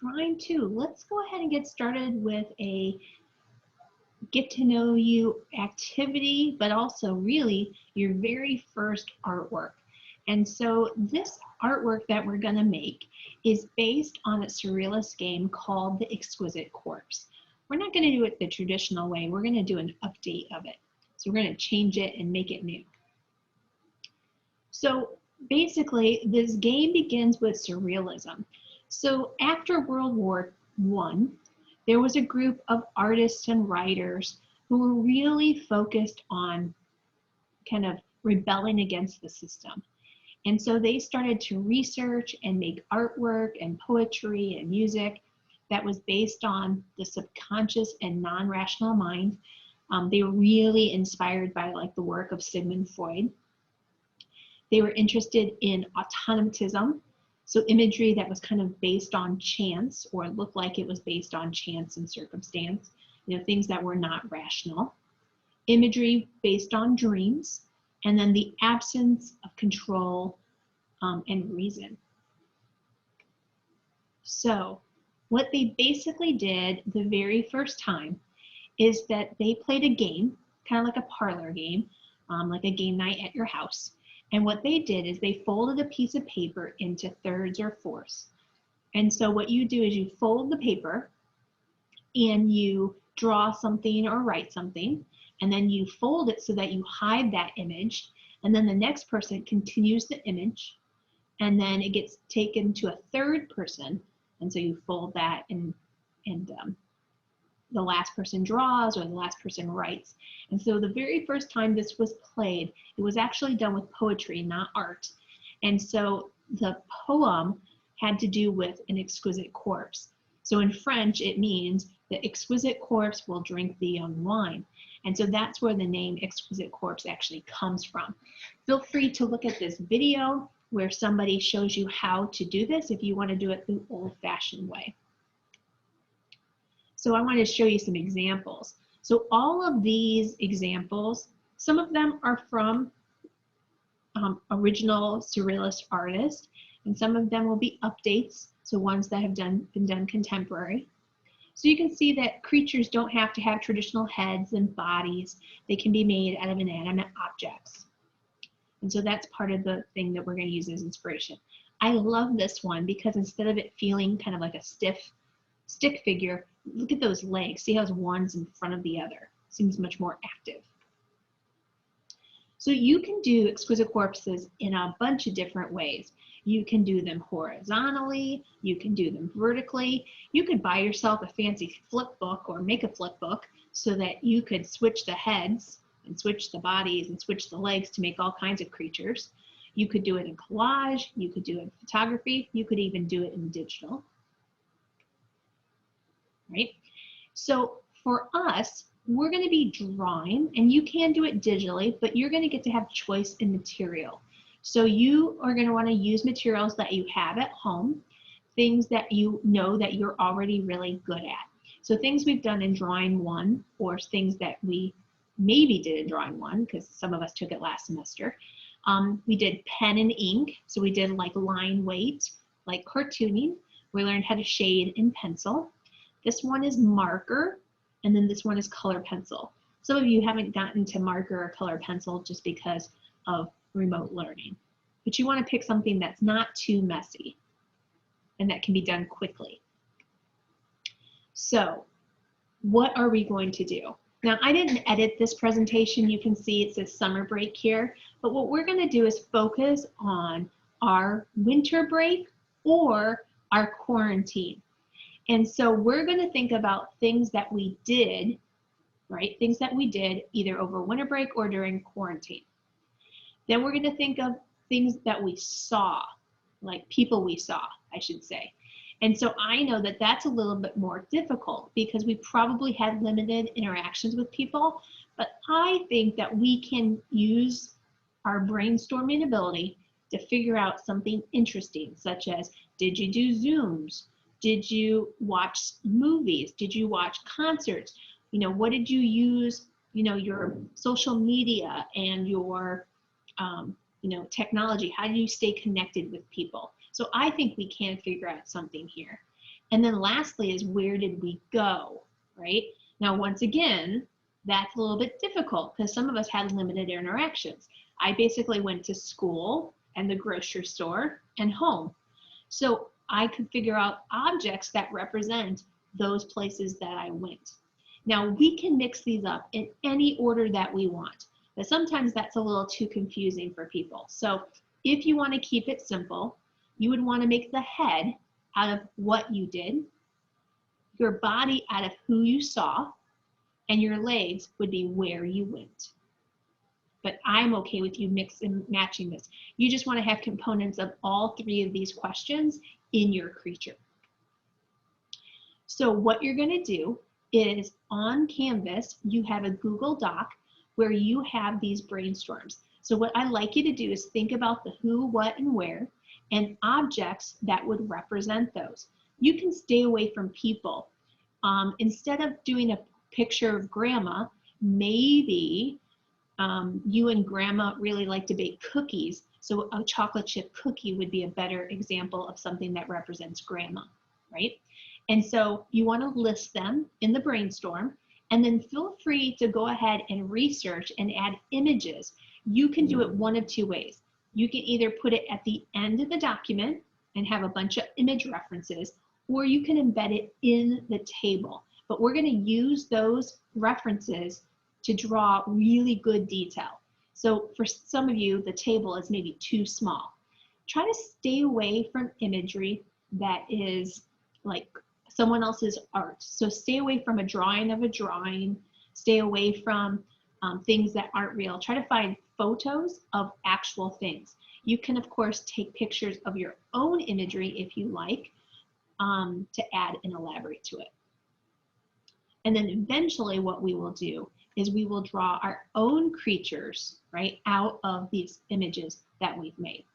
Drawing 2. Let's go ahead and get started with a get to know you activity, but also really your very first artwork. And so this artwork that we're going to make is based on a surrealist game called the Exquisite Corpse. We're not going to do it the traditional way. We're going to do an update of it. So we're going to change it and make it new. So basically, this game begins with surrealism. So after World War I, there was a group of artists and writers who were really focused on kind of rebelling against the system. And so they started to research and make artwork and poetry and music that was based on the subconscious and non-rational mind. They were really inspired by like the work of Sigmund Freud. They were interested in automatism, so imagery that was kind of based on chance or looked like it was based on chance and circumstance, things that were not rational. Imagery based on dreams, and then the absence of control and reason. So what they basically did the very first time is that they played a game, kind of like a parlor game, like a game night at your house. And what they did is they folded a piece of paper into thirds or fourths. And so what you do is you fold the paper and you draw something or write something, and then you fold it so that you hide that image, and then the next person continues the image, and then it gets taken to a third person, and so you fold that and the last person draws or the last person writes. And so the very first time this was played, it was actually done with poetry, not art. And so the poem had to do with an exquisite corpse. So in French, it means the exquisite corpse will drink the young wine. And so that's where the name Exquisite Corpse actually comes from. Feel free to look at this video where somebody shows you how to do this if you want to do it the old-fashioned way. So I want to show you some examples. So all of these examples, some of them are from original surrealist artists, and some of them will be updates, so ones that have been done contemporary. So you can see that creatures don't have to have traditional heads and bodies. They can be made out of inanimate objects. And so that's part of the thing that we're going to use as inspiration. I love this one because instead of it feeling kind of like a stiff stick figure, look at those legs. See how one's in front of the other. Seems much more active. So you can do exquisite corpses in a bunch of different ways. You can do them horizontally, you can do them vertically. You could buy yourself a fancy flip book or make a flip book so that you could switch the heads and switch the bodies and switch the legs to make all kinds of creatures. You could do it in collage, you could do it in photography, you could even do it in digital. Right? So for us, we're going to be drawing, and you can do it digitally, but you're going to get to have choice in material. So you are going to want to use materials that you have at home, things that you know that you're already really good at. So things we've done in drawing 1, or things that we maybe did in drawing 1, because some of us took it last semester. We did pen and ink, so we did like line weight, like cartooning. We learned how to shade in pencil. This one is marker, and then this one is color pencil. Some of you haven't gotten to marker or color pencil just because of remote learning. But you want to pick something that's not too messy and that can be done quickly. So what are we going to do? Now, I didn't edit this presentation. You can see it says summer break here. But what we're going to do is focus on our winter break or our quarantine. And so we're going to think about things that we did, right? Things that we did either over winter break or during quarantine. Then we're going to think of things that we saw, like people we saw, I should say. And so I know that that's a little bit more difficult because we probably had limited interactions with people, but I think that we can use our brainstorming ability to figure out something interesting, such as, did you do Zooms? Did you watch movies? Did you watch concerts? What did you use, your social media and your, technology? How do you stay connected with people? So I think we can figure out something here. And then lastly is where did we go, right? Now, once again, that's a little bit difficult because some of us had limited interactions. I basically went to school and the grocery store and home. So I could figure out objects that represent those places that I went. Now we can mix these up in any order that we want, but sometimes that's a little too confusing for people. So if you want to keep it simple, you would want to make the head out of what you did, your body out of who you saw, and your legs would be where you went. But I'm okay with you mix and matching this. You just want to have components of all three of these questions in your creature. So what you're going to do is on Canvas, you have a Google Doc where you have these brainstorms. So what I like you to do is think about the who, what, and where, and objects that would represent those. You can stay away from people. Instead of doing a picture of grandma, maybe you and grandma really like to bake cookies. So a chocolate chip cookie would be a better example of something that represents grandma, right? And so you want to list them in the brainstorm, and then feel free to go ahead and research and add images. You can do it one of two ways. You can either put it at the end of the document and have a bunch of image references, or you can embed it in the table. But we're going to use those references to draw really good detail. So for some of you, the table is maybe too small. Try to stay away from imagery that is like someone else's art. So stay away from a drawing of a drawing, stay away from things that aren't real. Try to find photos of actual things. You can, of course, take pictures of your own imagery if you like to add and elaborate to it. And then eventually what we will do is we will draw our own creatures, right, out of these images that we've made.